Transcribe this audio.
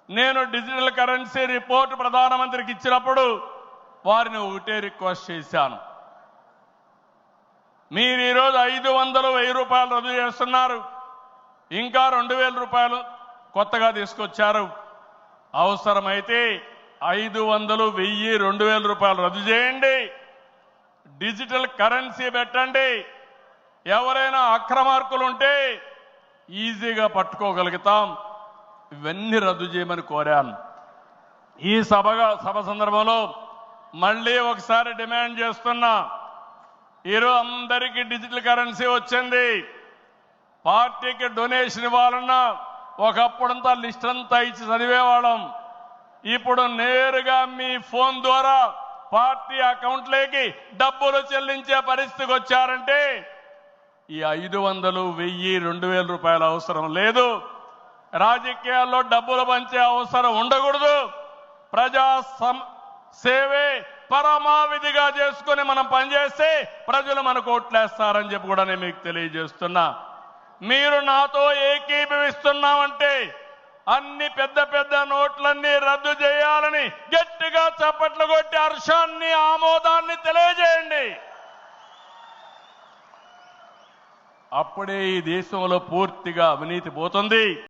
నేను digital currency report ప్రధానమంత్రికి ఇచ్చినప్పుడు వారిని ఒకటే రిక్వెస్ట్ చేశాను. మీరు ఈరోజు 500, 1000 రూపాయలు రద్దు చేస్తున్నారు, ఇంకా 2000 రూపాయలు కొత్తగా తీసుకొచ్చారు. అవసరమైతే 500, 1000, 2000 రూపాయలు రద్దు చేయండి, డిజిటల్ కరెన్సీ పెట్టండి. ఎవరైనా అక్రమార్కులు ఉంటే ఈజీగా పట్టుకోగలుగుతాం. ఇవన్నీ రద్దు చేయమని కోరాను. ఈ సభ సందర్భంలో మళ్ళీ ఒకసారి డిమాండ్ చేస్తున్నా. ఈరోజు అందరికీ డిజిటల్ కరెన్సీ వచ్చింది. పార్టీకి డొనేషన్ ఇవ్వాలన్నా ఒకప్పుడంతా లిస్ట్ అంతా ఇచ్చి చదివేవాళ్ళం. ఇప్పుడు నేరుగా మీ ఫోన్ ద్వారా పార్టీ అకౌంట్లోకి డబ్బులు చెల్లించే పరిస్థితికి వచ్చారంటే ఈ 500, 1000, 2000 రూపాయల అవసరం లేదు. రాజకీయాల్లో డబ్బులు పంచే అవసరం ఉండకూడదు. ప్రజా సేవే పరమావిధిగా చేసుకుని మనం పనిచేస్తే ప్రజలు మనకు ఓట్లేస్తారని చెప్పి కూడా నేను మీకు తెలియజేస్తున్నా. మీరు నాతో ఏకీభవిస్తున్నామంటే అన్ని పెద్ద పెద్ద నోట్లన్నీ రద్దు చేయాలని గట్టిగా చప్పట్లు కొట్టి హర్షాన్ని, ఆమోదాన్ని తెలియజేయండి. అప్పుడే ఈ దేశంలో పూర్తిగా అవినీతి పోతుంది.